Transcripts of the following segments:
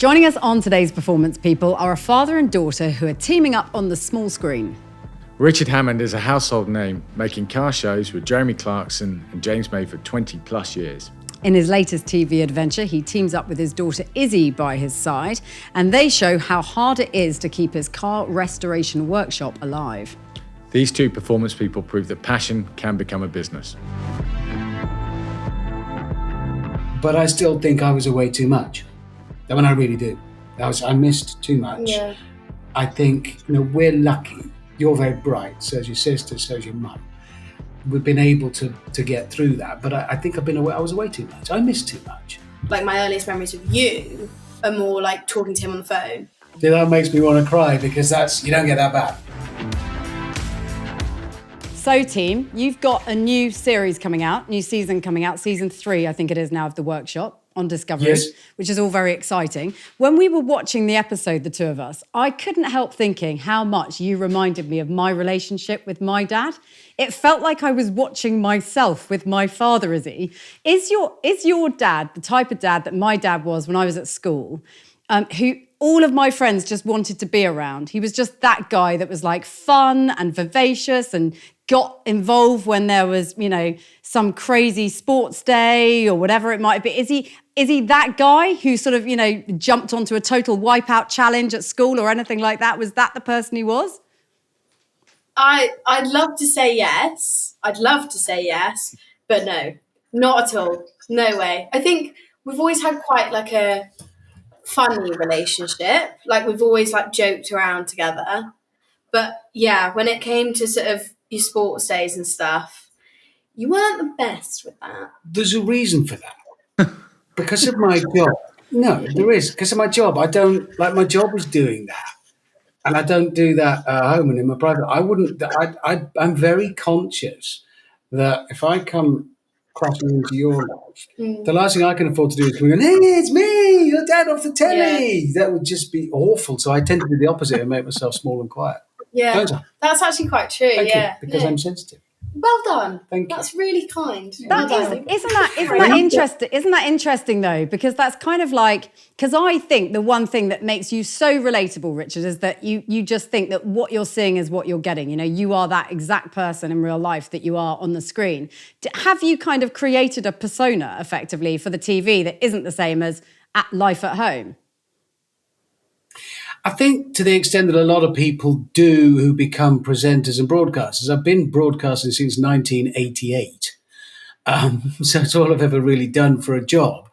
Joining us on today's Performance People are a father and daughter who are teaming up on the small screen. Richard Hammond is a household name, making car shows with Jeremy Clarkson and James May for 20 plus years. In his latest TV adventure, he teams up with his daughter Izzy by his side, and they show how hard it is to keep his car restoration workshop alive. These two performance people prove that passion can become a business. But I still think I was away too much. I mean, I really do. I missed too much. Yeah. I think, we're lucky. You're very bright, so's your sister, so's your mum. We've been able to get through that, but I think I was away too much. I missed too much. Like, my earliest memories of you are more like talking to him on the phone. Yeah, that makes me want to cry because you don't get that back. So team, you've got a new series coming out, new season coming out, season 3, I think it is now, of The Workshop on Discovery, Yes. Which is all very exciting. When we were watching the episode, the two of us, I couldn't help thinking how much you reminded me of my relationship with my dad. It felt like I was watching myself with my father, Izzy. Is your dad the type of dad that my dad was when I was at school, who all of my friends just wanted to be around? He was just that guy that was like fun and vivacious and got involved when there was, some crazy sports day or whatever it might be. Is he that guy who sort of, jumped onto a total wipeout challenge at school or anything like that? Was that the person he was? I'd love to say yes. But no, not at all. No way. I think we've always had quite like a funny relationship. Like, we've always like joked around together. But yeah, when it came to sort of your sports days and stuff, you weren't the best with that. There's a reason for that. Because of my job. No, there is. Because of my job. I don't, my job is doing that. And I don't do that at home and in my private. I'm very conscious that if I come crashing into your life, the last thing I can afford to do is come in, hey, it's me, your dad off the telly. Yeah. That would just be awful. So I tend to do the opposite and make myself small and quiet. Yeah, don't I? That's actually quite true. Thank you, because I'm sensitive. Well done. Thank you. That's really kind. Isn't that interesting? Isn't that interesting though? Because that's kind of like, because I think the one thing that makes you so relatable, Richard, is that you just think that what you're seeing is what you're getting. You are that exact person in real life that you are on the screen. Have you kind of created a persona effectively for the TV that isn't the same as life at home? I think to the extent that a lot of people do who become presenters and broadcasters. I've been broadcasting since 1988. So it's all I've ever really done for a job.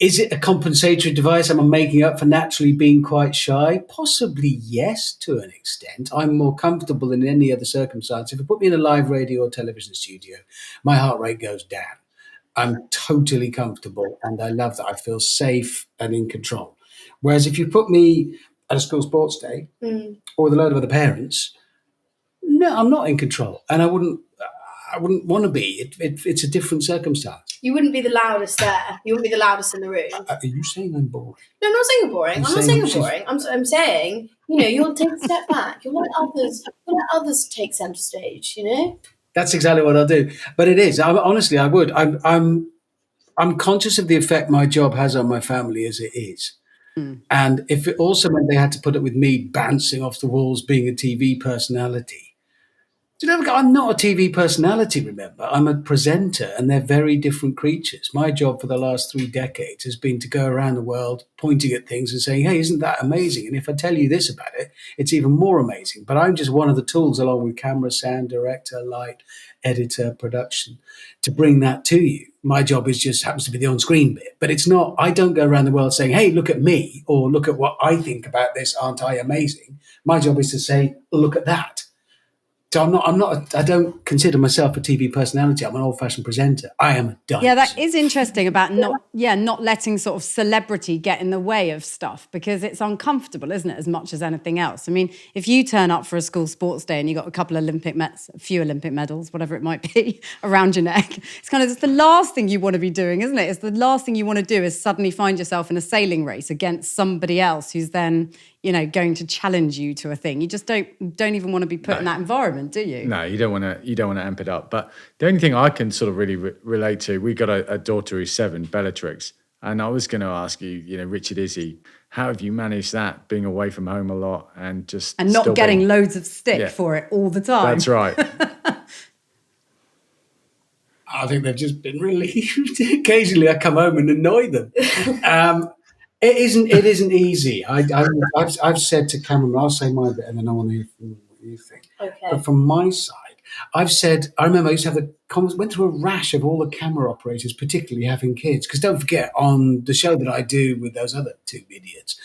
Is it a compensatory device? Am I making up for naturally being quite shy? Possibly yes, to an extent. I'm more comfortable in any other circumstance. If you put me in a live radio or television studio, my heart rate goes down. I'm totally comfortable and I love that. I feel safe and in control. Whereas if you put me at a school sports day or with a load of other parents, no, I'm not in control. And I wouldn't want to be. It's a different circumstance. You wouldn't be the loudest there. You wouldn't be the loudest in the room. Are you saying I'm boring? No, I'm not saying you're boring. I'm not saying you're boring. I'm saying, you'll take a step back. You'll let others take centre stage, That's exactly what I'll do. But it is. Honestly, I would. I'm conscious of the effect my job has on my family as it is. And if it also meant they had to put up with me bouncing off the walls, being a TV personality. I'm not a TV personality, remember. I'm a presenter, and they're very different creatures. My job for the last 3 decades has been to go around the world pointing at things and saying, hey, isn't that amazing? And if I tell you this about it, it's even more amazing. But I'm just one of the tools, along with camera, sound, director, light, editor, production, to bring that to you. My job happens to be the on-screen bit. But it's not, I don't go around the world saying, hey, look at me, or look at what I think about this, aren't I amazing? My job is to say, look at that. So I don't consider myself a TV personality. I'm an old-fashioned presenter. I am a dunce. Yeah, that is interesting about not letting sort of celebrity get in the way of stuff, because it's uncomfortable, isn't it, as much as anything else? I mean, if you turn up for a school sports day and you got a couple of a few Olympic medals, whatever it might be, around your neck, it's the last thing you want to be doing, isn't it? It's the last thing you want to do is suddenly find yourself in a sailing race against somebody else who's then, going to challenge you to a thing. You just don't even want to be put in that environment, do you? No, you don't want to amp it up. But the only thing I can sort of really relate to, we got a daughter who's 7, Bellatrix, and I was going to ask you, Richard, Izzy, how have you managed that, being away from home a lot and just And not still getting being, loads of stick Yeah. for it all the time. That's right. I think they've just been relieved. Occasionally, I come home and annoy them. It isn't easy. I've said to Cameron, I'll say my bit, and then I want to hear from what you think. Okay. But from my side, I've said, I remember I used to have went through a rash of all the camera operators, particularly having kids. Because don't forget, on the show that I do with those other two idiots,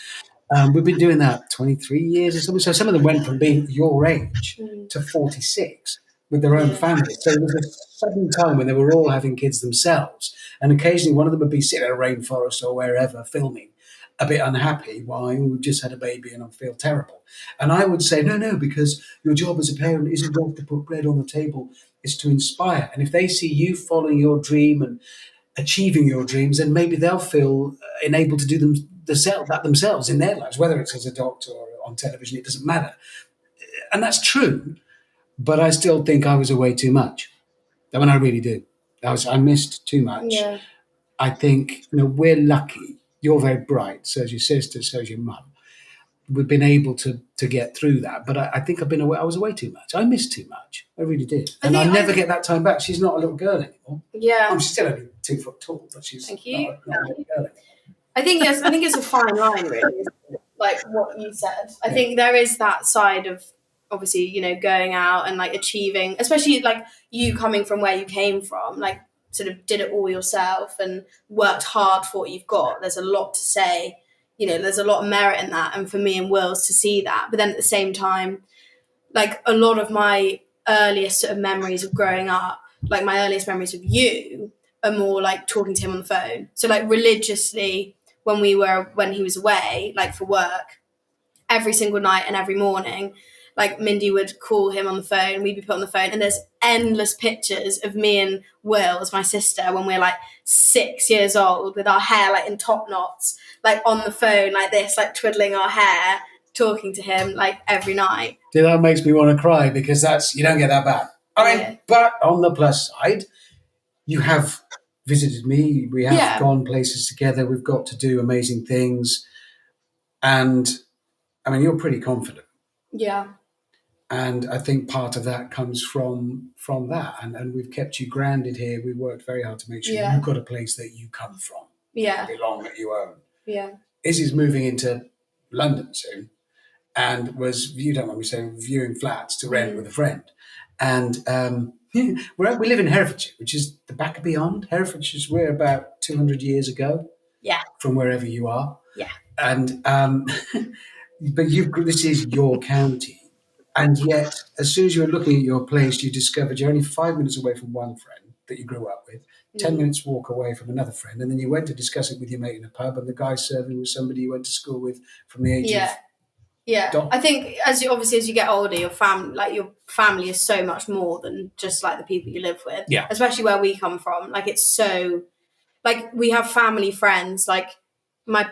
we've been doing that 23 years or something. So some of them went from being your age to 46 with their own families. So there was a sudden time when they were all having kids themselves. And occasionally one of them would be sitting in a rainforest or wherever filming, a bit unhappy, why we've just had a baby and I feel terrible. And I would say, no, because your job as a parent isn't just to put bread on the table, it's to inspire. And if they see you following your dream and achieving your dreams, then maybe they'll feel enabled to do that themselves in their lives, whether it's as a doctor or on television, it doesn't matter. And that's true, but I still think I was away too much. I mean, I really do. I missed too much. Yeah. I think we're lucky. You're very bright, so's your sister, so's your mum. We've been able to get through that, but I think I was away too much. I missed too much. I really did, and I never get that time back. She's not a little girl anymore. Yeah. She's still only 2 foot tall, but she's Thank you. not a little girl anymore. I think it's a fine line, really, like what you said. I think there is that side of obviously, going out and like achieving, especially like you coming from where you came from, like sort of did it all yourself and worked hard for what you've got. There's a lot to say, there's a lot of merit in that. And for me and Will's to see that. But then at the same time, like a lot of my earliest sort of memories of growing up, like my earliest memories of you are more like talking to him on the phone. So like religiously when he was away, like for work, every single night and every morning, like Mindy would call him on the phone, we'd be put on the phone, and there's endless pictures of me and Will, as my sister, when we're like 6 years old with our hair like in top knots, like on the phone like this, like twiddling our hair, talking to him like every night. That makes me want to cry because you don't get that back. I mean, but on the plus side, you have visited me, we have gone places together, we've got to do amazing things, and I mean, you're pretty confident. Yeah. And I think part of that comes from that. And we've kept you grounded here. We worked very hard to make sure you've got a place that you come from. Yeah. Belong, that you own. Yeah. Izzy's moving into London soon and was, you don't mind me saying, viewing flats to rent with a friend. And we live in Herefordshire, which is the back of beyond. Herefordshire, we're about 200 years ago. Yeah. From wherever you are. Yeah. And but this is your county. And yet, as soon as you were looking at your place, you discovered you're only 5 minutes away from one friend that you grew up with, 10 minutes walk away from another friend, and then you went to discuss it with your mate in a pub, and the guy serving was somebody you went to school with from the age of... Yeah. I think as you get older, your family is so much more than just like the people you live with. Yeah. Especially where we come from. Like it's so, like we have family friends, like my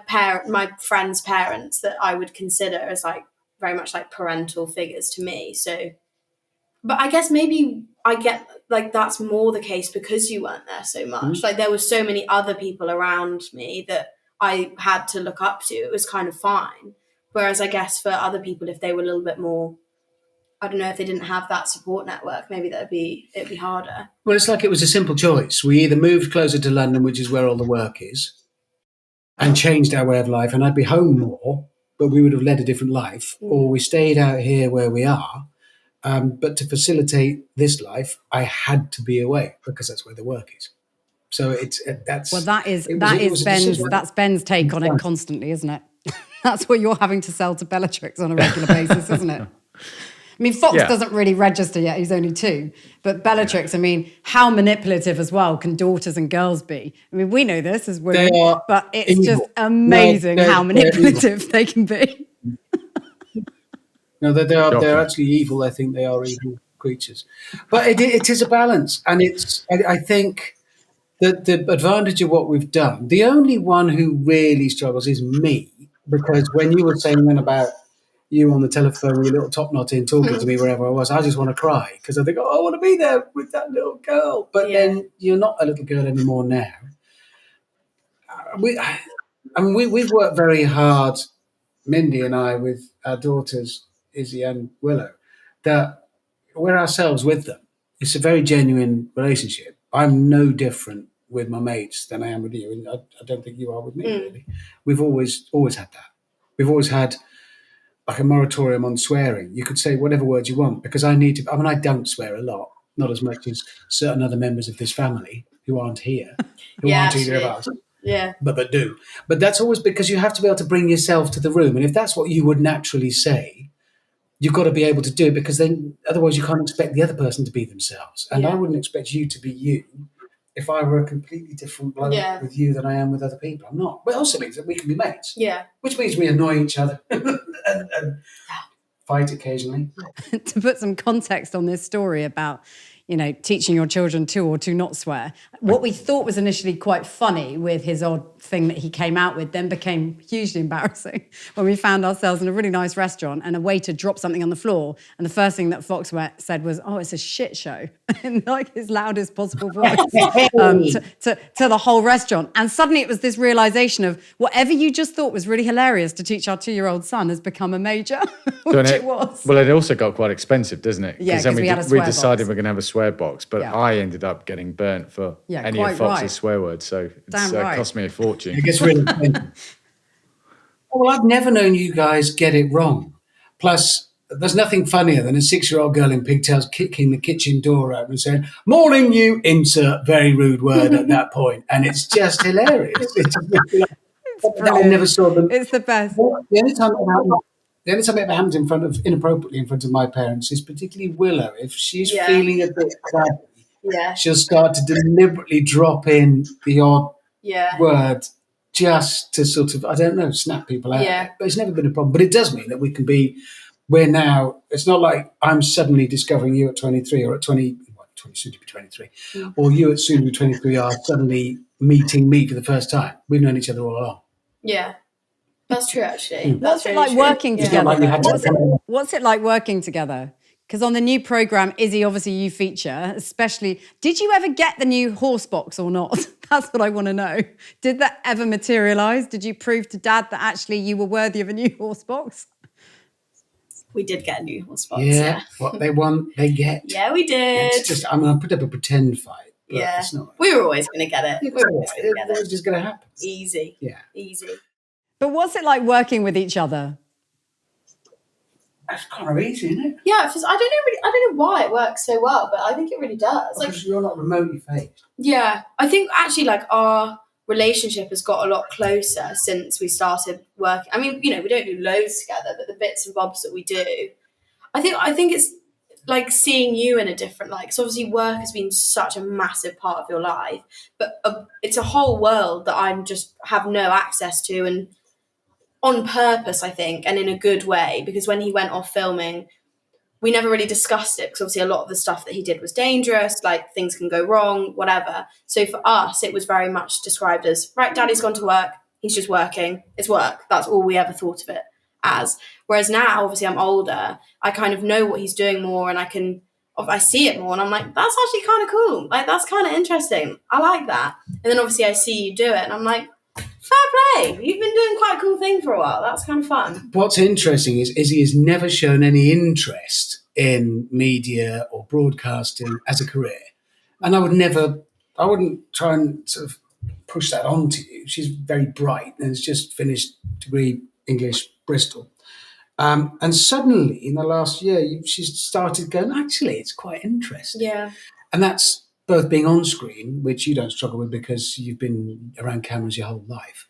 friends' parents that I would consider as like very much like parental figures to me. So, but I guess maybe I get like that's more the case because you weren't there so much. Like there were so many other people around me that I had to look up to. It was kind of fine. Whereas I guess for other people, if they were a little bit more, I don't know, if they didn't have that support network, maybe it'd be harder. Well, it's like it was a simple choice. We either moved closer to London, which is where all the work is, and changed our way of life, and I'd be home more, but we would have led a different life, or we stayed out here where we are. But to facilitate this life, I had to be away because that's where the work is. So that's Ben's take on it constantly, isn't it? That's what you're having to sell to Bellatrix on a regular basis, isn't it? I mean, Fox doesn't really register yet. He's only 2. But Bellatrix, I mean, how manipulative as well can daughters and girls be? I mean, we know this as women, but it's just amazing how manipulative they can be. No, they're actually evil. I think they are evil creatures. But it is a balance. And I think that the advantage of what we've done, the only one who really struggles is me. Because when you were saying then about you on the telephone with your little top knot in talking to me wherever I was, I just want to cry because I think, I want to be there with that little girl. But then you're not a little girl anymore now. I mean, we've worked very hard, Mindy and I, with our daughters, Izzy and Willow, that we're ourselves with them. It's a very genuine relationship. I'm no different with my mates than I am with you, and I don't think you are with me, really. We've always had that. We've always had like a moratorium on swearing. You could say whatever words you want because I need to. I mean, I don't swear a lot, not as much as certain other members of this family who aren't here, who aren't either of us. Yeah. But do. But that's always because you have to be able to bring yourself to the room. And if that's what you would naturally say, you've got to be able to do it because then otherwise you can't expect the other person to be themselves. And I wouldn't expect you to be you if I were a completely different bloke with you than I am with other people. I'm not. But it also means that we can be mates. Yeah. Which means we annoy each other and fight occasionally. To put some context on this story about, teaching your children to or to not swear, what we thought was initially quite funny with his odd thing that he came out with then became hugely embarrassing when we found ourselves in a really nice restaurant and a waiter dropped something on the floor and the first thing that Fox said was, "Oh, it's a shit show," in like his loudest possible voice to the whole restaurant. And suddenly it was this realization of whatever you just thought was really hilarious to teach our 2-year-old son has become a major, which it was. Well, it also got quite expensive, doesn't it? Yeah, then because we had a swear we decided box. we're going to have a swear box, but I ended up getting burnt for any of quite Fox's right. swear words, so Damn it right. cost me a fortune. It gets really expensive. Well, I've never known you guys get it wrong. Plus, there's nothing funnier than a 6-year-old girl in pigtails kicking the kitchen door open and saying, "Morning, you," insert very rude word at that point. And it's just hilarious. It's I never saw them. It's the best. The only time it ever happens inappropriately in front of my parents is particularly Willow. If she's feeling a bit crabby, she'll start to deliberately drop in the odd word just to sort of, I don't know, snap people out. Yeah. But it's never been a problem. But it does mean that we're now, it's not like I'm suddenly discovering you at 23 or at 20, soon to be 23, or you at soon to be 23 are suddenly meeting me for the first time. We've known each other all along. Yeah. That's true, actually. What's it like working together? What's it like working together? Because on the new programme, Izzy, obviously you feature, especially, did you ever get the new horse box or not? That's what I want to know. Did that ever materialise? Did you prove to Dad that actually you were worthy of a new horse box? We did get a new horse box. Yeah, what they want, they get. Yeah, we did. It's just, I put up a pretend fight. Yeah. It's not. We were always going to get it. It was just going to happen. Easy. Yeah. Easy. But what's it like working with each other? That's kind of easy, isn't it? Yeah, I don't know why it works so well, but I think it really does. Because you're not remotely phased. Yeah, I think actually our relationship has got a lot closer since we started working. I mean, we don't do loads together, but the bits and bobs that we do, I think it's like seeing you in a different light. Because obviously work has been such a massive part of your life, but it's a whole world that I'm just have no access to, and on purpose, I think, and in a good way, because when he went off filming, we never really discussed it because obviously a lot of the stuff that he did was dangerous, like things can go wrong, whatever. So for us, it was very much described as, right, Daddy's gone to work, he's just working, it's work. That's all we ever thought of it as. Whereas now, obviously I'm older, I kind of know what he's doing more and I see it more and I'm like, that's actually kind of cool. Like, that's kind of interesting. I like that. And then obviously I see you do it and I'm like, fair play. You've been doing quite a cool thing for a while. That's kind of fun. What's interesting is he has never shown any interest in media or broadcasting as a career. And I wouldn't try and sort of push that onto you. She's very bright and has just finished degree English Bristol. And suddenly in the last year, she's started going, actually, it's quite interesting. Yeah. And that's both being on screen, which you don't struggle with because you've been around cameras your whole life,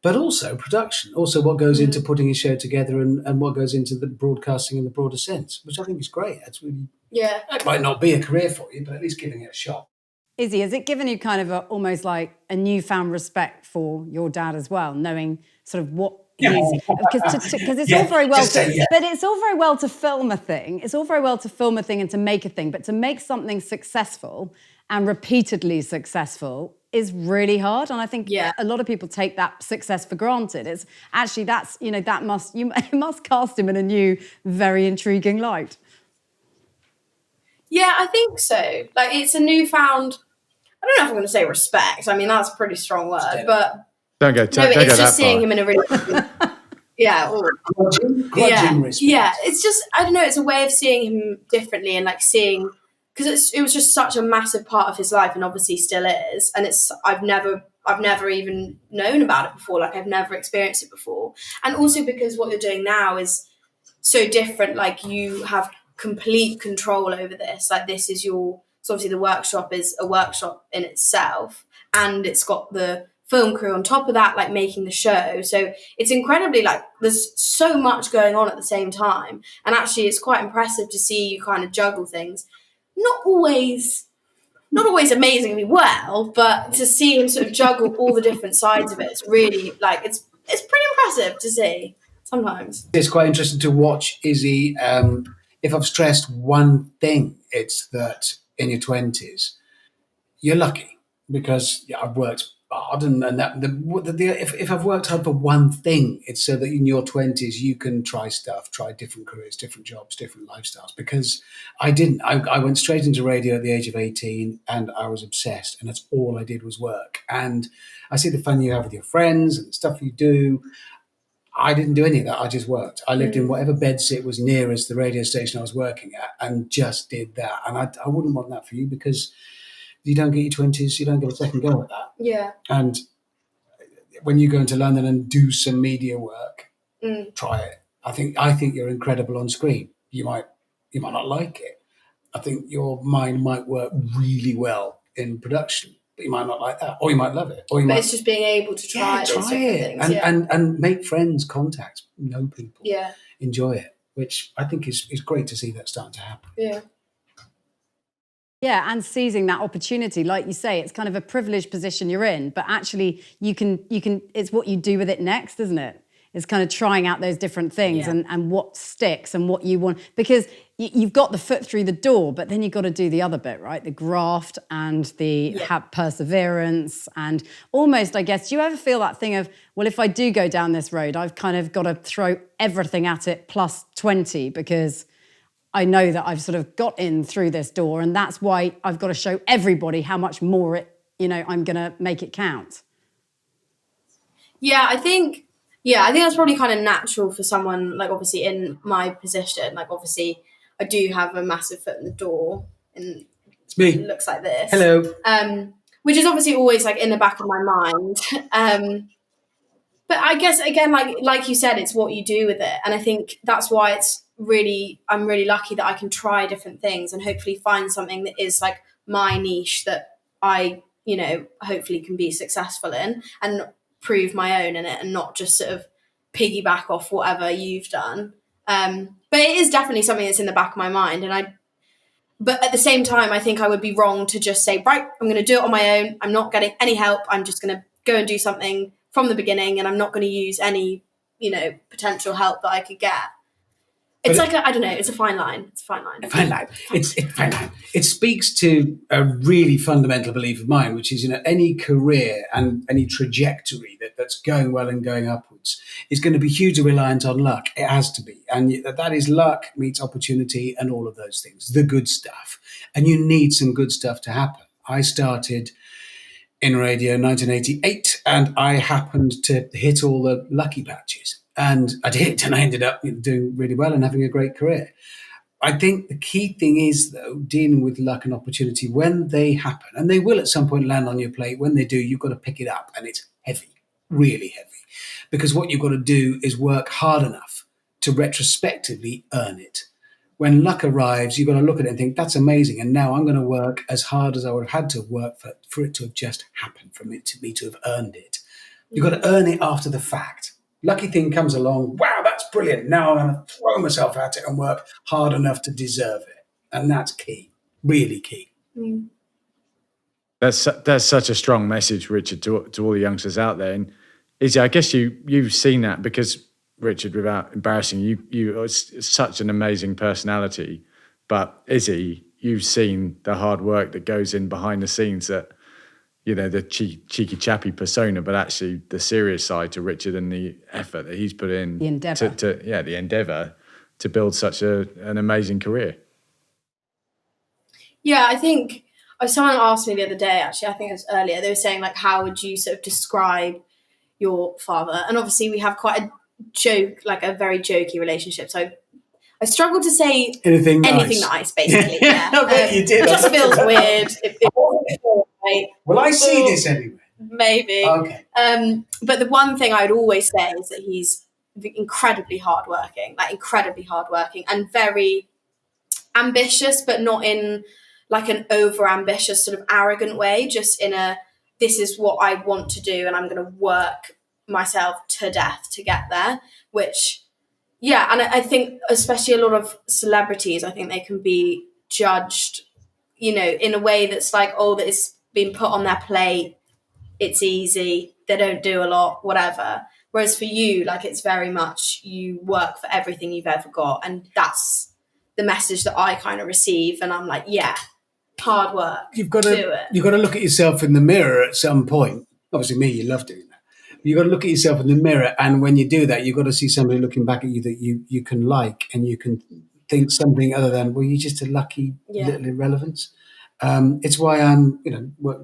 but also production, also what goes into putting a show together and what goes into the broadcasting in the broader sense, which I think is great. That's really, it might not be a career for you, but at least giving it a shot. Izzy, has it given you kind of almost like a newfound respect for your dad as well, knowing sort of what because it's all very well but it's all very well to film a thing. It's all very well to film a thing and to make a thing, but to make something successful and repeatedly successful is really hard. And I think a lot of people take that success for granted. It's actually it must cast him in a new, very intriguing light. Yeah, I think so. Like, it's a newfound, I don't know if I'm going to say respect. I mean, that's a pretty strong word, but Don't go it's that just seeing far. him in a really yeah. Grudging respect. Yeah, it's just, I don't know, it's a way of seeing him differently and like seeing, because it was just such a massive part of his life and obviously still is, and I've never even known about it before, like I've never experienced it before. And also because what you're doing now is so different, like you have complete control over this, like this is your, so obviously the workshop is a workshop in itself, and it's got the film crew on top of that, like making the show. So it's incredibly, like there's so much going on at the same time, and actually it's quite impressive to see you kind of juggle things, not always amazingly well, but to see him sort of juggle all the different sides of it, it's really like it's pretty impressive to see sometimes. It's quite interesting to watch Izzy. If I've stressed one thing, it's that in your 20s, you're lucky because I've worked hard, and if I've worked hard for one thing, it's so that in your 20s you can try stuff, try different careers, different jobs, different lifestyles. Because I didn't. I went straight into radio at the age of 18, and I was obsessed, and that's all I did was work. And I see the fun you have with your friends and the stuff you do. I didn't do any of that. I just worked. I lived in whatever bedsit was nearest the radio station I was working at and just did that. And I wouldn't want that for you, because you don't get your 20s, you don't get a second go at that. Yeah. And when you go into London and do some media work, try it. I think you're incredible on screen. You might not like it. I think your mind might work really well in production, but you might not like that, or you might love it, or you But might. it's just being able to try those different it things, and make friends, contacts, know people, yeah, enjoy it, which I think is great to see that starting to happen. yeah. Yeah, and seizing that opportunity, like you say, it's kind of a privileged position you're in, but actually you can. It's what you do with it next, isn't it? It's kind of trying out those different things and what sticks and what you want, because you've got the foot through the door, but then you've got to do the other bit, right? The graft and the perseverance, and almost, I guess, do you ever feel that thing of, well, if I do go down this road, I've kind of got to throw everything at it plus 20, because I know that I've sort of got in through this door, and that's why I've got to show everybody how much more I'm going to make it count. I think that's probably kind of natural for someone, like obviously in my position, like obviously I do have a massive foot in the door, and It's me. it looks like this. Hello. Which is obviously always like in the back of my mind. But I guess again, like you said, it's what you do with it, and I think that's why I'm really lucky that I can try different things and hopefully find something that is like my niche that I, hopefully can be successful in and prove my own in it, and not just sort of piggyback off whatever you've done. But it is definitely something that's in the back of my mind, but at the same time, I think I would be wrong to just say, right, I'm going to do it on my own. I'm not getting any help. I'm just going to go and do something from the beginning, and I'm not going to use any, potential help that I could get. It's I don't know, it's a fine line. It's a fine line. It's fine line. It speaks to a really fundamental belief of mine, which is, any career and any trajectory that's going well and going upwards is going to be hugely reliant on luck. It has to be. And that is luck meets opportunity and all of those things, the good stuff. And you need some good stuff to happen. I started in radio in 1988, and I happened to hit all the lucky patches. And I did, and I ended up doing really well and having a great career. I think the key thing is, though, dealing with luck and opportunity when they happen, and they will at some point land on your plate. When they do, you've got to pick it up, and it's heavy, really heavy, because what you've got to do is work hard enough to retrospectively earn it. When luck arrives, you've got to look at it and think, that's amazing, and now I'm going to work as hard as I would have had to work for it to have just happened, for me to have earned it. You've got to earn it after the fact. Lucky thing comes along, wow, that's brilliant. Now I'm going to throw myself at it and work hard enough to deserve it. And that's key, really key. Mm. That's such a strong message, Richard, to all the youngsters out there. And Izzy, I guess you've seen that, because, Richard, without embarrassing you are such an amazing personality. But Izzy, you've seen the hard work that goes in behind the scenes, that, the cheeky chappy persona, but actually the serious side to Richard and the effort that he's put in. The endeavour. The endeavour to build such an amazing career. Yeah, I think someone asked me the other day, actually, I think it was earlier, they were saying, like, how would you sort of describe your father. And obviously we have quite a very jokey relationship. So I struggle to say anything nice, basically. Yeah, I bet you did. It just feels weird. It doesn't feel right. Will I see this anyway? Maybe. Okay. But the one thing I would always say is that he's incredibly hardworking, and very ambitious, but not in like an over ambitious sort of arrogant way, just in a, this is what I want to do and I'm going to work myself to death to get there, which, yeah. And I think especially a lot of celebrities, I think they can be judged, in a way that's like, oh, that it's been put on their plate, it's easy, they don't do a lot, whatever. Whereas for you, like, it's very much you work for everything you've ever got. And that's the message that I kind of receive. And I'm like, yeah, hard work. You've got do to it. you've got to look at yourself in the mirror at some point. Obviously, me, you love doing that. You've got to look at yourself in the mirror, and when you do that, you've got to see somebody looking back at you that you can like, and you can think something other than, well, you're just a lucky little irrelevance. It's why I'm,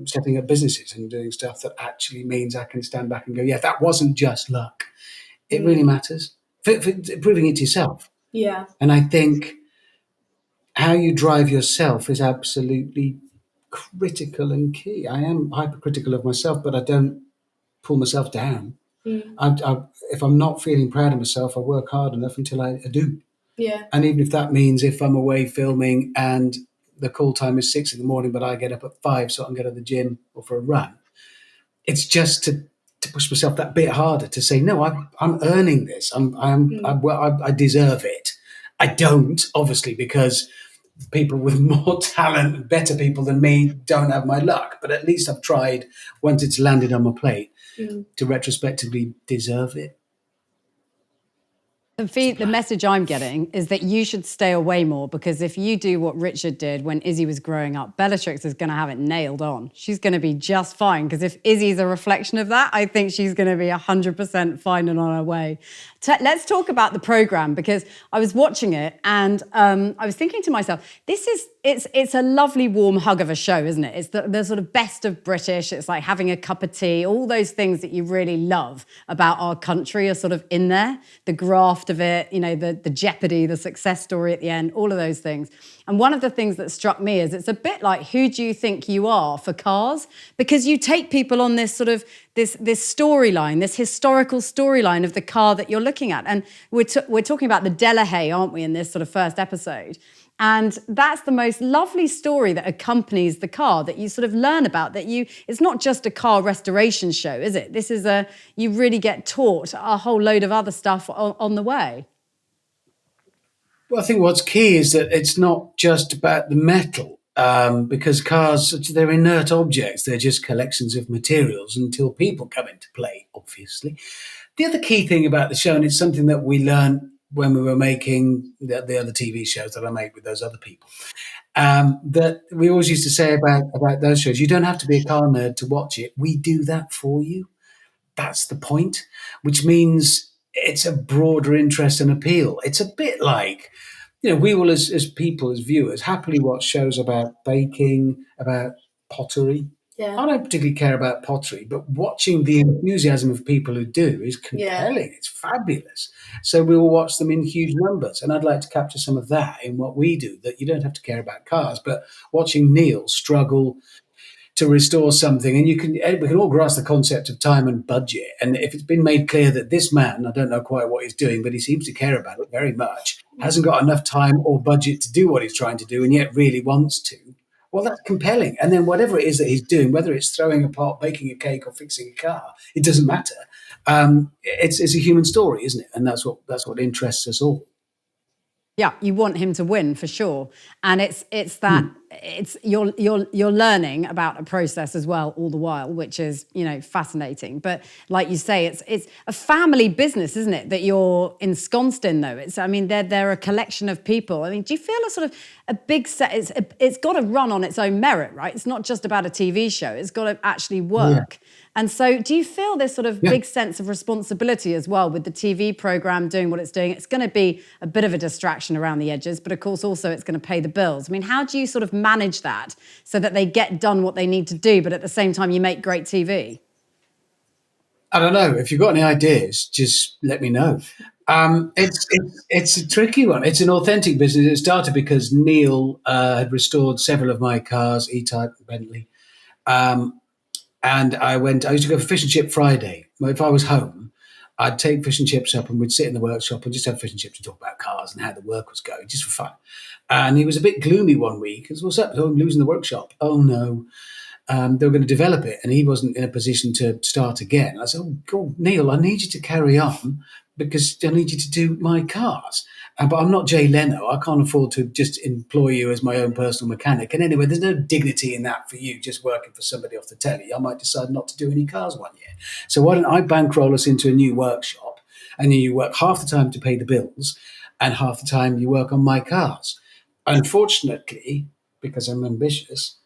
setting up businesses and doing stuff that actually means I can stand back and go, yeah, that wasn't just luck. It really matters for proving it to yourself. Yeah. And I think how you drive yourself is absolutely critical and key. I am hypercritical of myself, but I don't pull myself down. If I'm not feeling proud of myself, I work hard enough until I do. Yeah. And even if that means if I'm away filming and the call time is 6 a.m, but I get up at 5 so I can go to the gym or for a run, it's just to push myself that bit harder to say, no, I'm earning this. I deserve it. I don't, obviously, because people with more talent and better people than me don't have my luck. But at least I've tried, once it's landed on my plate, to retrospectively deserve it. The message I'm getting is that you should stay away more, because if you do what Richard did when Izzy was growing up, Bellatrix is going to have it nailed on. She's going to be just fine, because if Izzy's a reflection of that, I think she's going to be 100% fine and on her way. Let's talk about the programme, because I was watching it and I was thinking to myself, it's a lovely warm hug of a show, isn't it? It's the sort of best of British. It's like having a cup of tea. All those things that you really love about our country are sort of in there. The graft of it, the jeopardy, the success story at the end, all of those things. And one of the things that struck me is it's a bit like Who Do You Think You Are for Cars? Because you take people on this sort of this storyline, this historical storyline of the car that you're looking at. And we're talking about the Delahaye, aren't we, in this sort of first episode? And that's the most lovely story that accompanies the car that you sort of learn about, it's not just a car restoration show, is it? This is you really get taught a whole load of other stuff on the way. Well, I think what's key is that it's not just about the metal, because cars, they're inert objects. They're just collections of materials until people come into play, obviously. The other key thing about the show, and it's something that we learned when we were making the other TV shows that I made with those other people, that we always used to say about those shows, you don't have to be a car nerd to watch it. We do that for you. That's the point, which means it's a broader interest and appeal. It's a bit like, we will, as people, as viewers, happily watch shows about baking, about pottery. Yeah. I don't particularly care about pottery, but watching the enthusiasm of people who do is compelling. Yeah. It's fabulous. So we will watch them in huge numbers. And I'd like to capture some of that in what we do, that you don't have to care about cars, but watching Neil struggle to restore something. And we can all grasp the concept of time and budget. And if it's been made clear that this man, I don't know quite what he's doing, but he seems to care about it very much, hasn't got enough time or budget to do what he's trying to do and yet really wants to, well, that's compelling. And then whatever it is that he's doing, whether it's throwing a pot, baking a cake, or fixing a car, it doesn't matter. It's a human story, isn't it? And that's what interests us all. Yeah, you want him to win for sure, and it's that you're learning about a process as well all the while, which is fascinating. But like you say, it's a family business, isn't it? That you're ensconced in, though. They're a collection of people. Do you feel a sort of a big set? It's got to run on its own merit, right? It's not just about a TV show. It's got to actually work. Yeah. And so do you feel this sort of big sense of responsibility as well with the TV programme doing what it's doing? It's going to be a bit of a distraction around the edges, but of course also it's going to pay the bills. How do you sort of manage that so that they get done what they need to do, but at the same time you make great TV? I don't know. If you've got any ideas, just let me know. It's a tricky one. It's an authentic business. It started because Neil had restored several of my cars, E-Type, Bentley, um, and I used to go for fish and chip Friday. Well, if I was home, I'd take fish and chips up and we'd sit in the workshop and just have fish and chips to talk about cars and how the work was going, just for fun. And he was a bit gloomy one week. He said, "What's up? Oh, I'm losing the workshop." "Oh no." They were going to develop it, and he wasn't in a position to start again. I said, "Oh, God, Neil, I need you to carry on because I need you to do my cars. But I'm not Jay Leno. I can't afford to just employ you as my own personal mechanic. And anyway, there's no dignity in that for you, just working for somebody off the telly. I might decide not to do any cars one year. So why don't I bankroll us into a new workshop, and then you work half the time to pay the bills, and half the time you work on my cars." Unfortunately, because I'm ambitious,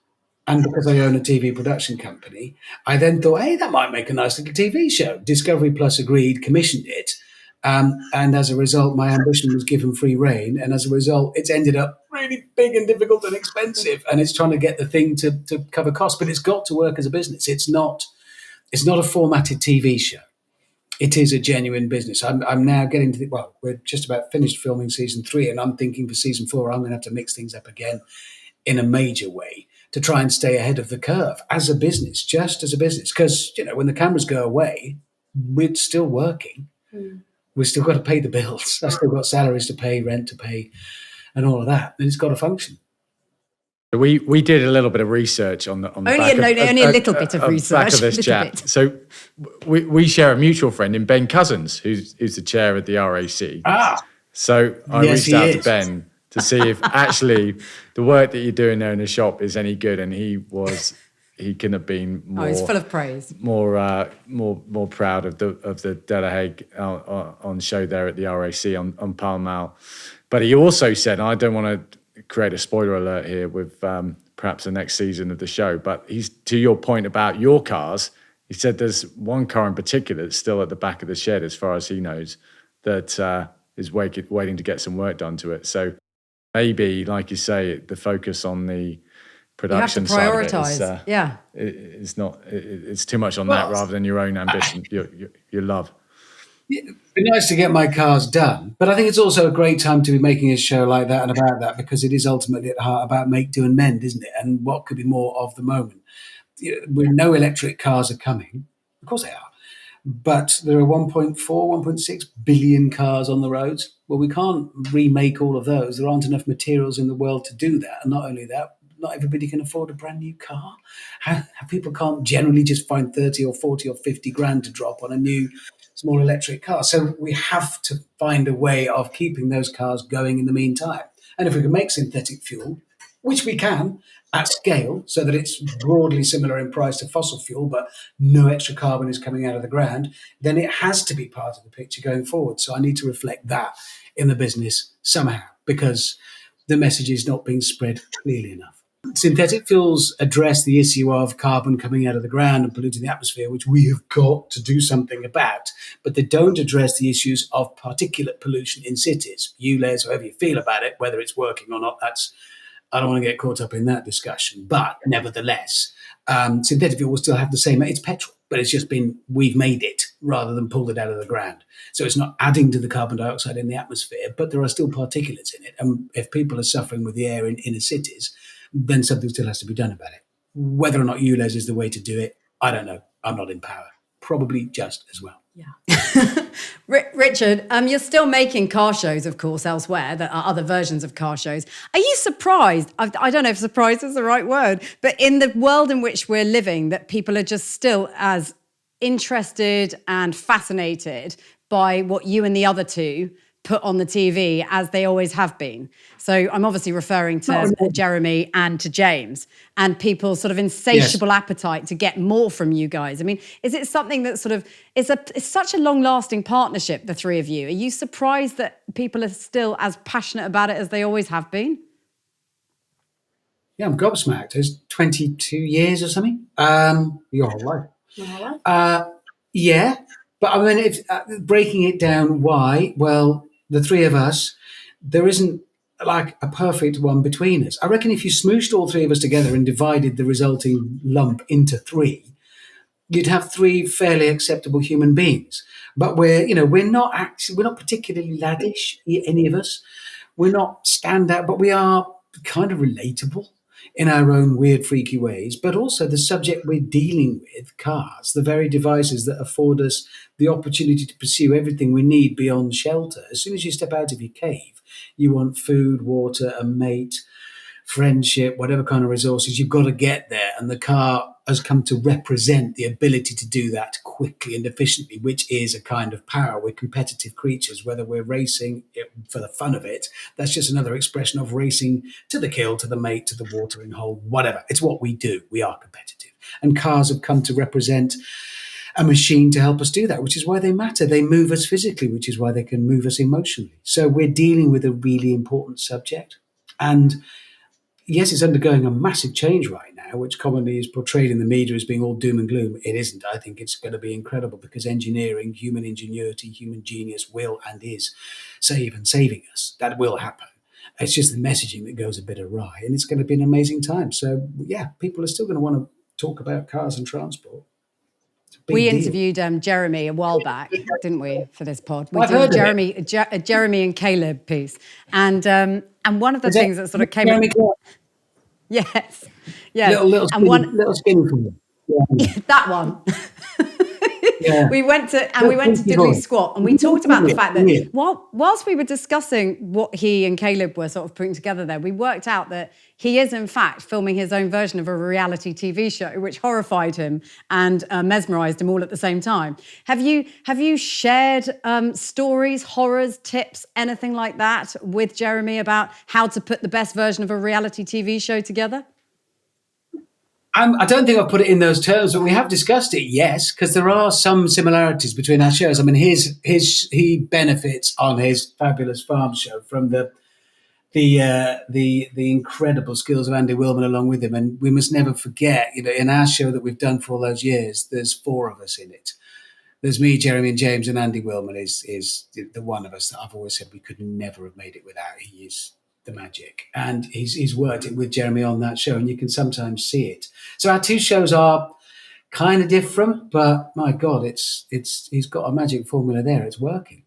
and because I own a TV production company, I then thought, hey, that might make a nice little TV show. Discovery Plus agreed, commissioned it. And as a result, my ambition was given free rein. And as a result, it's ended up really big and difficult and expensive. And it's trying to get the thing to cover costs. But it's got to work as a business. It's not a formatted TV show. It is a genuine business. I'm now getting to we're just about finished filming season 3. And I'm thinking for season 4, I'm going to have to mix things up again in a major way to try and stay ahead of the curve as a business, just as a business. Because, when the cameras go away, we're still working. We've still got to pay the bills. I've still got salaries to pay, rent to pay, and all of that. And it's got to function. We did a little bit of research on the Only a little bit of research. Back of this chat. So we share a mutual friend in Ben Cousins, who's the chair of the RAC. So I reached out to Ben to see if actually the work that you're doing there in the shop is any good, and he couldn't have been more. He's full of praise. More proud of the De La Hague on show there at the RAC on Pall Mall. But he also said, and I don't want to create a spoiler alert here with perhaps the next season of the show, but he's, to your point about your cars, he said there's one car in particular that's still at the back of the shed, as far as he knows, that is waiting to get some work done to it. So maybe, like you say, the focus on the production side of it is it's too much on that rather than your own ambition, your love. It'd be nice to get my cars done, but I think it's also a great time to be making a show like that and about that, because it is ultimately at heart about make, do and mend, isn't it? And what could be more of the moment? We know electric cars are coming. Of course they are. But there are 1.4, 1.6 billion cars on the roads. Well, we can't remake all of those. There aren't enough materials in the world to do that. And not only that, not everybody can afford a brand new car. People can't generally just find 30 or 40 or 50 grand to drop on a new small electric car. So we have to find a way of keeping those cars going in the meantime. And if we can make synthetic fuel, which we can at scale, so that it's broadly similar in price to fossil fuel, but no extra carbon is coming out of the ground, then it has to be part of the picture going forward. So I need to reflect that in the business somehow, because the message is not being spread clearly enough. Synthetic fuels address the issue of carbon coming out of the ground and polluting the atmosphere, which we have got to do something about, but they don't address the issues of particulate pollution in cities. ULEZ, however you feel about it, whether it's working or not, I don't want to get caught up in that discussion. But nevertheless, synthetic fuel will still have the same, it's petrol, but it's just we've made it rather than pulled it out of the ground. So it's not adding to the carbon dioxide in the atmosphere, but there are still particulates in it. And if people are suffering with the air in inner cities, then something still has to be done about it. Whether or not ULEZ is the way to do it, I don't know. I'm not in power. Probably just as well. Yeah. Richard, you're still making car shows, of course, elsewhere. There are other versions of car shows. Are you surprised? I don't know if surprised is the right word, but in the world in which we're living, that people are just still as interested and fascinated by what you and the other two put on the TV as they always have been. So I'm obviously referring to Jeremy and to James, and people's sort of insatiable appetite to get more from you guys. I mean, is it something that sort of it's such a long-lasting partnership, the three of you? Are you surprised that people are still as passionate about it as they always have been? Yeah, I'm gobsmacked. It's 22 years or something. Your whole life. Yeah, but I mean, if breaking it down, why? Well, the three of us, there isn't like a perfect one between us. I reckon if you smooshed all three of us together and divided the resulting lump into three, you'd have three fairly acceptable human beings. But we're not particularly laddish, any of us. We're not standout, but we are kind of relatable in our own weird, freaky ways. But also the subject we're dealing with, cars, the very devices that afford us the opportunity to pursue everything we need beyond shelter. As soon as you step out of your cave, you want food, water, a mate, friendship, whatever kind of resources, you've got to get there. And the car has come to represent the ability to do that quickly and efficiently, which is a kind of power. We're competitive creatures, whether we're racing for the fun of it. That's just another expression of racing to the kill, to the mate, to the watering hole, whatever. It's what we do. We are competitive. And cars have come to represent a machine to help us do that, which is why they matter. They move us physically, which is why they can move us emotionally. So we're dealing with a really important subject. And yes, it's undergoing a massive change right now, which commonly is portrayed in the media as being all doom and gloom. It isn't. I think it's going to be incredible because engineering, human ingenuity, human genius will and is saving us. That will happen. It's just the messaging that goes a bit awry, and it's going to be an amazing time. So, yeah, people are still going to want to talk about cars and transport. We interviewed Jeremy a while back, didn't we, for this pod? We I've did heard a Jeremy and Caleb piece, and one of the things that sort of came. Jeremy Clark? Yes, yes, Little skinny from them. Yeah. That one. Yeah. We went to Diddley Squat, and we talked about the fact that whilst we were discussing what he and Caleb were sort of putting together there, we worked out that he is in fact filming his own version of a reality TV show, which horrified him and mesmerised him all at the same time. Have you shared stories, horrors, tips, anything like that with Jeremy about how to put the best version of a reality TV show together? I don't think I've put it in those terms, but we have discussed it, yes, because there are some similarities between our shows. I mean, he benefits on his fabulous farm show from the incredible skills of Andy Willman along with him. And we must never forget, in our show that we've done for all those years, there's four of us in it. There's me, Jeremy and James, and Andy Willman is the one of us that I've always said we could never have made it without. He is the magic. And he's worked it with Jeremy on that show, and you can sometimes see it. So our two shows are kind of different, but my God, he's got a magic formula there. It's working.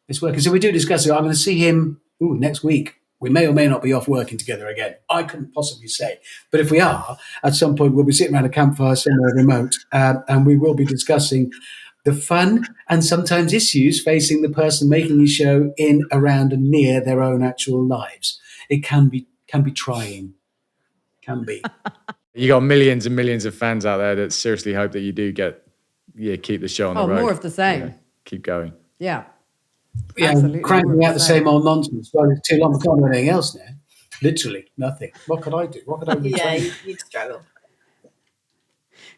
It's working. So we do discuss it. I'm going to see him next week. We may or may not be off working together again. I couldn't possibly say. But if we are, at some point we'll be sitting around a campfire somewhere remote, and we will be discussing the fun and sometimes issues facing the person making a show in, around, and near their own actual lives. It can be trying. Can be. You got millions and millions of fans out there that seriously hope that you do keep the show on the road. More of the same. Yeah, keep going. Yeah. Yeah, absolutely. Cranking out the same old nonsense. Well, it's too long. I can't do anything else now. Literally nothing. What could I do? What could I do? Yeah, you'd struggle.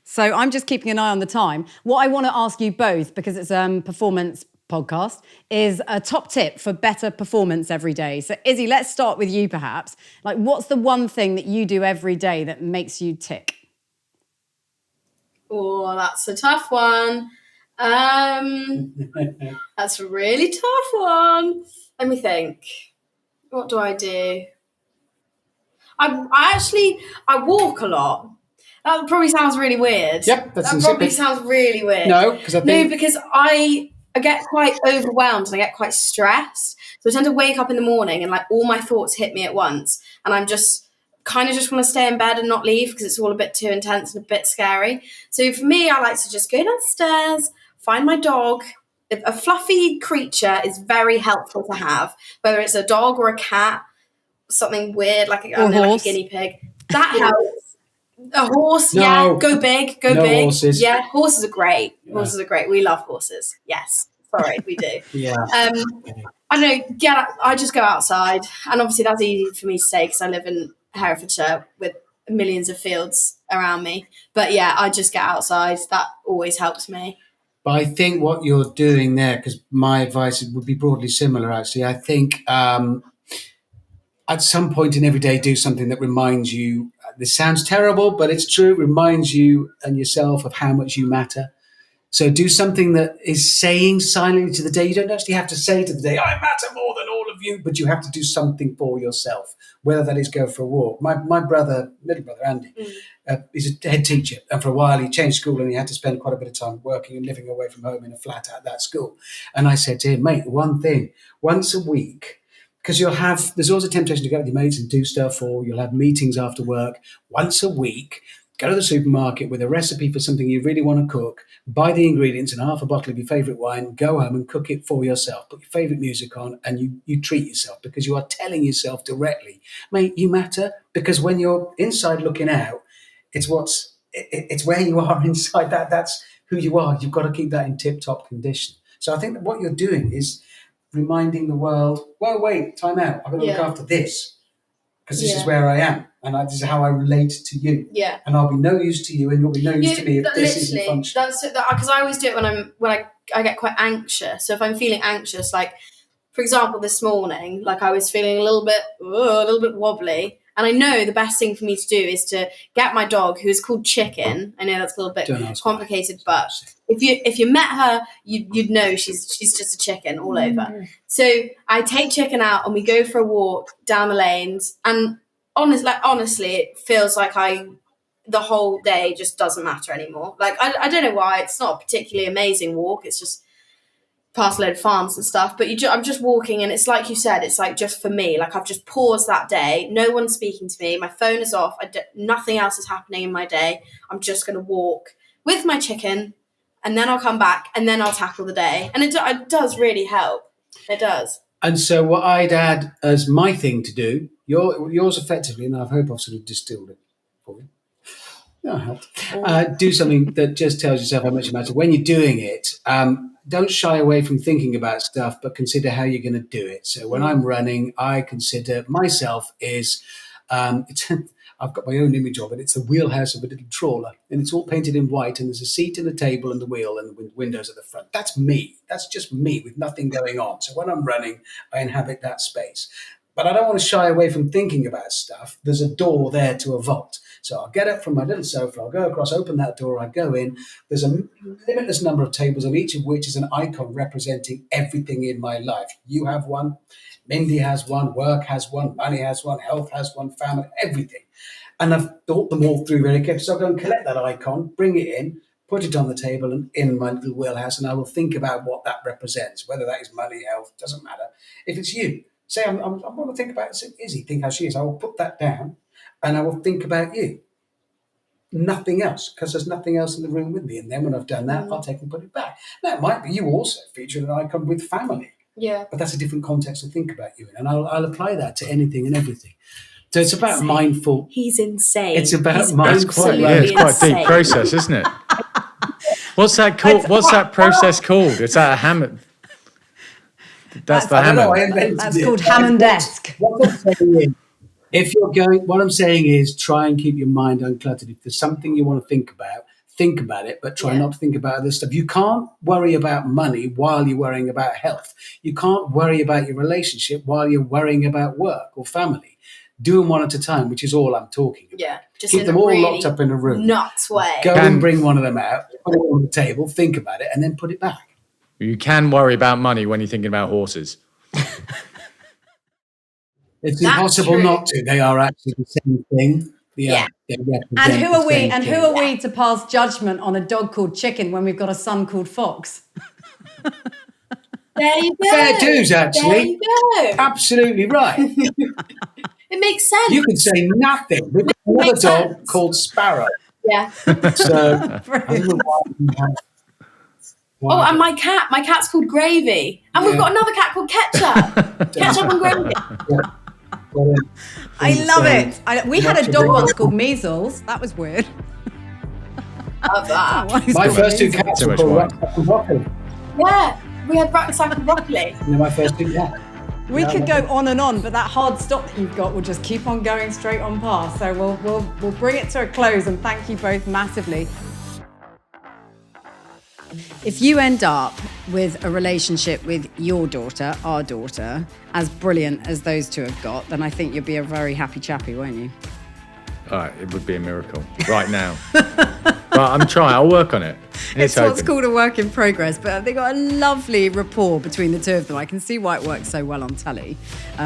So I'm just keeping an eye on the time. What I want to ask you both, because it's a performance podcast, is a top tip for better performance every day. So Izzy, let's start with you perhaps. Like, what's the one thing that you do every day that makes you tick? Oh, that's a tough one. That's a really tough one. Let me think. What do I do? I walk a lot. That probably sounds really weird. Yep, that's that insipid. probably sounds really weird. No, because I get quite overwhelmed and I get quite stressed. So I tend to wake up in the morning and like all my thoughts hit me at once, and I'm just want to stay in bed and not leave because it's all a bit too intense and a bit scary. So for me, I like to just go downstairs, find my dog. A fluffy creature is very helpful to have, whether it's a dog or a cat, something weird like a guinea pig. That helps. A horse, yeah. Go big, go big. Horses. Yeah, horses are great. Yeah. Horses are great. We love horses. Yes. Sorry, we do. Yeah. I don't know, I just go outside. And obviously that's easy for me to say because I live in Herefordshire with millions of fields around me. But yeah, I just get outside. That always helps me. But I think what you're doing there, because my advice would be broadly similar, actually. I think at some point in every day, do something that reminds you, this sounds terrible, but it's true, reminds you and yourself of how much you matter. So do something that is saying silently to the day. You don't actually have to say to the day, I matter more than all of you, but you have to do something for yourself, whether that is go for a walk. My middle brother, Andy, he's a head teacher. And for a while he changed school and he had to spend quite a bit of time working and living away from home in a flat at that school. And I said to him, mate, one thing, once a week, because there's always a temptation to go with your mates and do stuff, or you'll have meetings after work. Once a week, go to the supermarket with a recipe for something you really want to cook, buy the ingredients and half a bottle of your favourite wine, go home and cook it for yourself, put your favourite music on, and you treat yourself, because you are telling yourself directly, mate, you matter. Because when you're inside looking out, it's where you are inside. That's who you are. You've got to keep that in tip-top condition. So I think that what you're doing is reminding the world, well, wait, time out. I've got to look after this, because this is where I am, and this is how I relate to you. Yeah. And I'll be no use to you, and you'll be no use to me if this isn't functioning. That's because I always do it when I get quite anxious. So if I'm feeling anxious, like for example this morning, like I was feeling a little bit wobbly, and I know the best thing for me to do is to get my dog, who is called Chicken. I know that's a little bit complicated, but if you met her, you'd know she's just a chicken all over. So I take Chicken out and we go for a walk down the lanes, and honestly, it feels like the whole day just doesn't matter anymore. Like I don't know why. It's not a particularly amazing walk. It's just past a load of farms and stuff. But I'm just walking, and it's like you said. It's like just for me. Like I've just paused that day. No one's speaking to me. My phone is off. Nothing else is happening in my day. I'm just going to walk with my Chicken, and then I'll come back, and then I'll tackle the day. And it does really help. It does. And so what I'd add as my thing to do, yours effectively, and I hope I've sort of distilled it for you. No, helped. Do something that just tells yourself how much it matters. When you're doing it, don't shy away from thinking about stuff, but consider how you're going to do it. So when I'm running, I consider myself is, I've got my own image of it. It's the wheelhouse of a little trawler, and it's all painted in white, and there's a seat and a table and the wheel and the windows at the front. That's me. That's just me with nothing going on. So when I'm running, I inhabit that space. But I don't want to shy away from thinking about stuff. There's a door there to a vault. So I'll get up from my little sofa, I'll go across, open that door, I go in. There's a limitless number of tables, on each of which is an icon representing everything in my life. You have one, Mindy has one, work has one, money has one, health has one, family, everything. And I've thought them all through very carefully. So I'll go and collect that icon, bring it in, put it on the table and in my little wheelhouse, and I will think about what that represents, whether that is money, health, doesn't matter. If it's you, say I want to think about Izzy, think how she is. I will put that down and I will think about you. Nothing else, because there's nothing else in the room with me. And then when I've done that, I'll take and put it back. Now, it might be you also feature an icon with family. Yeah. But that's a different context to think about you in. And I'll apply that to anything and everything. So it's about mindful. He's insane. It's about He's mindful. It's quite a deep process, isn't it? What's that called? What's that process called? Is that a Hammond? That's the Hammond. That's called Hammond-esque. What I'm saying is try and keep your mind uncluttered. If there's something you want to think about it, but try not to think about other stuff. You can't worry about money while you're worrying about health. You can't worry about your relationship while you're worrying about work or family. Do them one at a time, which is all I'm talking about. Yeah, just keep them all really locked up in a room. Nuts way. Go and bring one of them out, put it on the table, think about it, and then put it back. You can worry about money when you're thinking about horses. It's impossible not to. They are actually the same thing. Yeah. And who are we? And who are we to pass judgment on a dog called Chicken when we've got a son called Fox? There you go. Fair dues, actually. There you go. Absolutely right. It makes sense. You can say nothing. We've got another dog called Sparrow. Yeah. So, I don't know why we have. Oh, and my cat's called Gravy. And we've got another cat called Ketchup. Ketchup and Gravy. Yeah. I love it. We had a dog once called Measles. That was weird. Love that. My first two cats were called Rucksack and Broccoli. Yeah, we had Rucksack and Broccoli. They're my first two cats. We could go on and on, but that hard stop that you've got will just keep on going straight on past. So we'll bring it to a close, and thank you both massively. If you end up with a relationship with your daughter, our daughter, as brilliant as those two have got, then I think you'll be a very happy chappy, won't you? It would be a miracle right now. But I'm trying. I'll work on it. It's what's called a work in progress, but they got a lovely rapport between the two of them. I can see why it works so well on telly,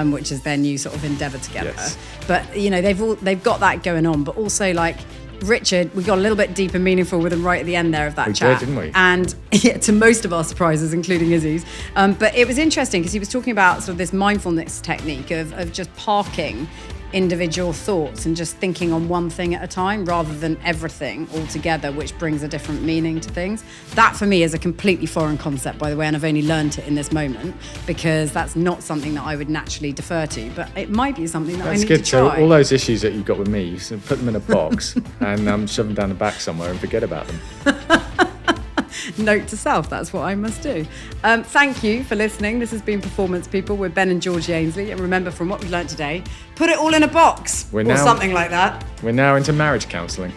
which is their new sort of endeavour together. Yes. But you know, they've got that going on. But also, like Richard, we got a little bit deep and meaningful with him right at the end there of that chat. We did, didn't we? And yeah, to most of our surprises, including Izzy's. But it was interesting because he was talking about sort of this mindfulness technique of just parking individual thoughts and just thinking on one thing at a time rather than everything all together, which brings a different meaning to things. That for me is a completely foreign concept, by the way, and I've only learned it in this moment because that's not something that I would naturally defer to, but it might be something that I need to try. So all those issues that you've got with me, you can put them in a box and shove them down the back somewhere and forget about them. Note to self, that's what I must do. Thank you for listening. This has been Performance People with Ben and Georgie Ainsley. And remember, from what we've learned today, put it all in a box or something like that. We're now into marriage counselling.